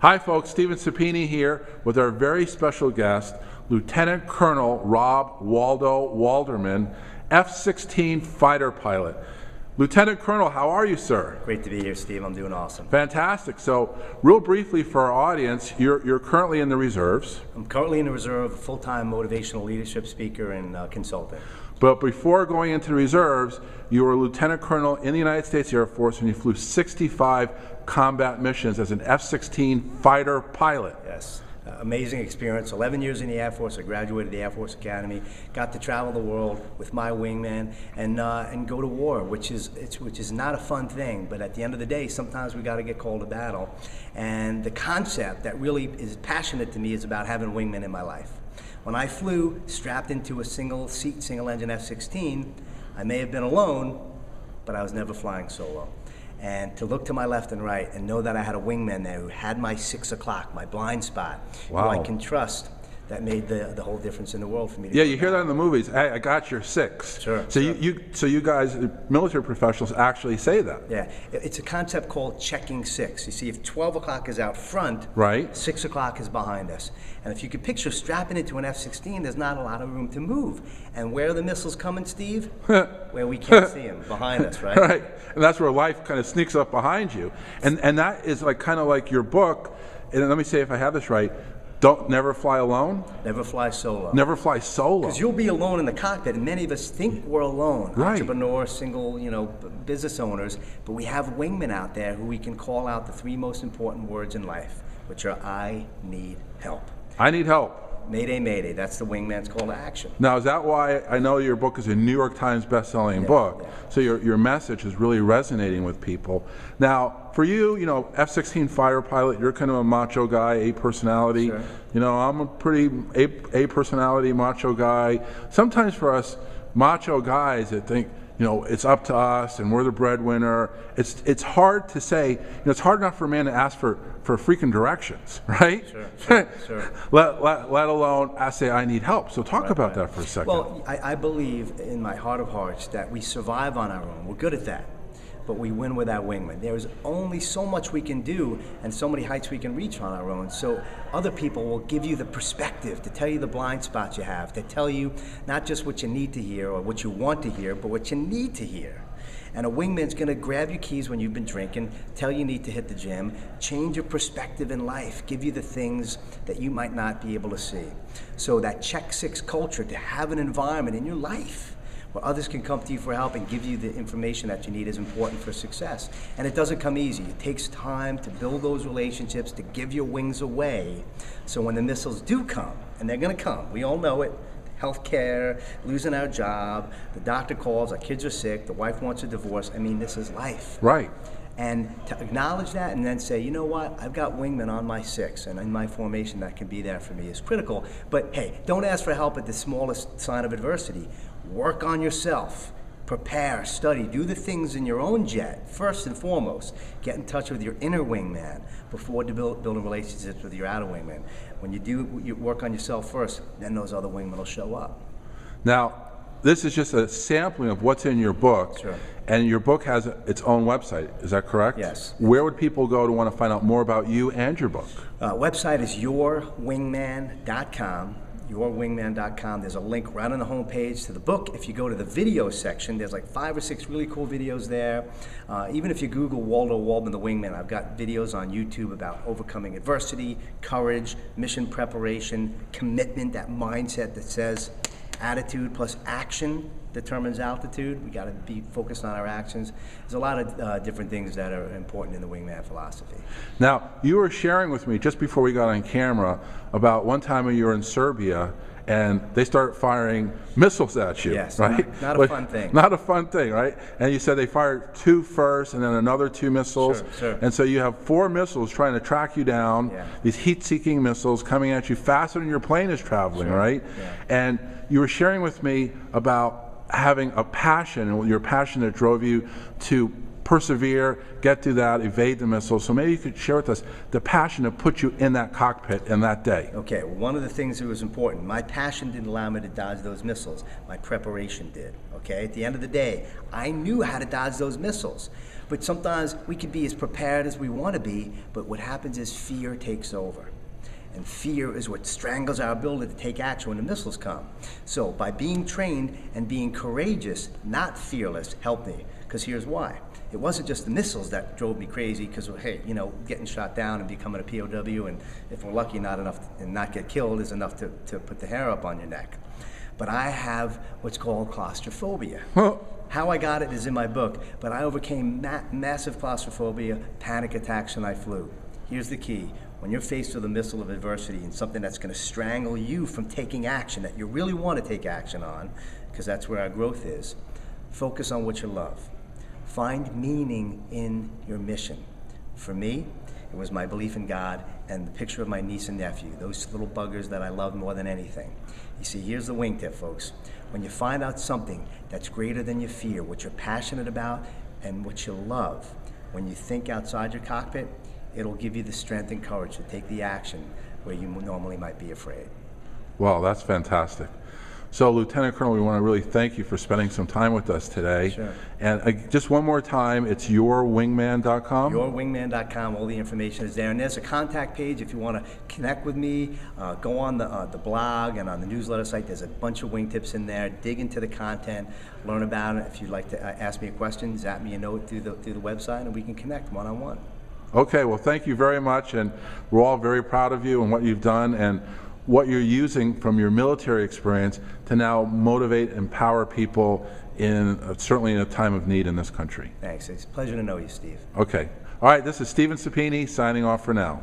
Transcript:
Hi folks, Stephen Sapini here with our very special guest, Lieutenant Colonel Rob Waldo Waldman, F-16 fighter pilot. Lieutenant Colonel, how are you, sir? Great to be here, Steve. I'm doing awesome. Fantastic. So, real briefly for our audience, you're currently in the reserves. I'm currently in the reserve, full-time motivational leadership speaker and consultant. But before going into the reserves, you were a lieutenant colonel in the United States Air Force and you flew 65 combat missions as an F-16 fighter pilot. Yes. Amazing experience. 11 years in the Air Force. I graduated the Air Force Academy. Got to travel the world with my wingman and go to war, which is not a fun thing. But at the end of the day, sometimes we got to get called to battle. And the concept that really is passionate to me is about having wingmen in my life. When I flew strapped into a single-seat, single-engine F-16, I may have been alone, but I was never flying solo. And to look to my left and right and know that I had a wingman there who had my 6 o'clock, my blind spot, wow, who I can trust, that made the whole difference in the world for me. Yeah, you hear that in the movies. Hey, I got your 6. Sure. So sure. So you guys, military professionals, actually say that. Yeah, it's a concept called checking 6. You see, if 12 o'clock is out front, right, 6 o'clock is behind us. And if you could picture strapping into an F-16, there's not a lot of room to move. And where are the missiles coming, Steve? Where we can't see them, behind us, right? Right, and that's where life kind of sneaks up behind you. And that is like kind of like your book. And let me say if I have this right. Never fly alone? Never fly solo. Never fly solo. Because you'll be alone in the cockpit, and many of us think we're alone. Right. Entrepreneurs, single, business owners, but we have wingmen out there who we can call out the 3 most important words in life, which are I need help. I need help. Mayday, mayday. That's the wingman's call to action. Now, is that why I know your book is a New York Times best-selling book? Yeah. So your message is really resonating with people. Now, for you, F-16 fighter pilot, you're kind of a macho guy, A personality. Sure. I'm a pretty A personality, macho guy. Sometimes for us macho guys that think, it's up to us and we're the breadwinner. It's hard to say, it's hard enough for a man to ask for freaking directions, right? Sure. let alone I say I need help. So talk about that for a second. Well, I believe in my heart of hearts that we survive on our own. We're good at that. But we win with our wingman. There's only so much we can do and so many heights we can reach on our own. So other people will give you the perspective to tell you the blind spots you have, to tell you not just what you need to hear or what you want to hear, but what you need to hear. And a wingman's gonna grab your keys when you've been drinking, tell you need to hit the gym, change your perspective in life, give you the things that you might not be able to see. So that check 6 culture, to have an environment in your life where others can come to you for help and give you the information that you need is important for success. And it doesn't come easy. It takes time to build those relationships, to give your wings away. So when the missiles do come, and they're gonna come, we all know it, healthcare, losing our job, the doctor calls, our kids are sick, the wife wants a divorce. I mean, this is life. Right. And to acknowledge that and then say, you know what, I've got wingmen on my 6 and in my formation that can be there for me is critical. But hey, don't ask for help at the smallest sign of adversity. Work on yourself. Prepare, study, do the things in your own jet, first and foremost. Get in touch with your inner wingman before building relationships with your outer wingman. When you work on yourself first, then those other wingmen will show up. Now, this is just a sampling of what's in your book. Sure. And your book has its own website, is that correct? Yes. Where would people go to want to find out more about you and your book? Website is yourwingman.com. yourwingman.com. There's a link right on the homepage to the book. If you go to the video section, there's like 5 or 6 really cool videos there. Even if you Google Waldo Waldman the Wingman, I've got videos on YouTube about overcoming adversity, courage, mission preparation, commitment, that mindset that says attitude plus action determines altitude. We got to be focused on our actions. There's a lot of different things that are important in the Wingman philosophy. Now, you were sharing with me just before we got on camera about one time when you were in Serbia and they started firing missiles at you, yes, right? Not a fun thing. Not a fun thing, right? And you said they fired 2 first and then another 2 missiles. Sure. And so you have 4 missiles trying to track you down, these heat-seeking missiles coming at you faster than your plane is traveling, right? Yeah. And you were sharing with me about having a passion, and your passion that drove you to persevere, get through that, evade the missiles. So maybe you could share with us the passion that put you in that cockpit in that day. Okay, well, one of the things that was important, my passion didn't allow me to dodge those missiles. My preparation did, okay? At the end of the day, I knew how to dodge those missiles. But sometimes we can be as prepared as we want to be, but what happens is fear takes over. And fear is what strangles our ability to take action when the missiles come. So by being trained and being courageous, not fearless, helped me. Because here's why. It wasn't just the missiles that drove me crazy, because, hey, you know, getting shot down and becoming a POW, and if we're lucky, not enough and not get killed is enough to put the hair up on your neck. But I have what's called claustrophobia. How I got it is in my book, but I overcame massive claustrophobia, panic attacks, and I flew. Here's the key. When you're faced with a missile of adversity and something that's going to strangle you from taking action that you really want to take action on, because that's where our growth is, focus on what you love. Find meaning in your mission. For me, it was my belief in God and the picture of my niece and nephew, those little buggers that I love more than anything. You see, here's the wingtip, folks. When you find out something that's greater than your fear, what you're passionate about and what you love, when you think outside your cockpit, it'll give you the strength and courage to take the action where you normally might be afraid. Wow, that's fantastic. So, Lieutenant Colonel, we want to really thank you for spending some time with us today. Sure. And just one more time, it's yourwingman.com? Yourwingman.com, all the information is there. And there's a contact page if you want to connect with me. Go on the blog and on the newsletter site. There's a bunch of wingtips in there. Dig into the content, learn about it. If you'd like to ask me a question, zap me a note through the website, and we can connect one-on-one. Okay, well, thank you very much, and we're all very proud of you and what you've done and what you're using from your military experience to now motivate and empower people certainly in a time of need in this country. Thanks. It's a pleasure to know you, Steve. Okay. All right, this is Stephen Sapini signing off for now.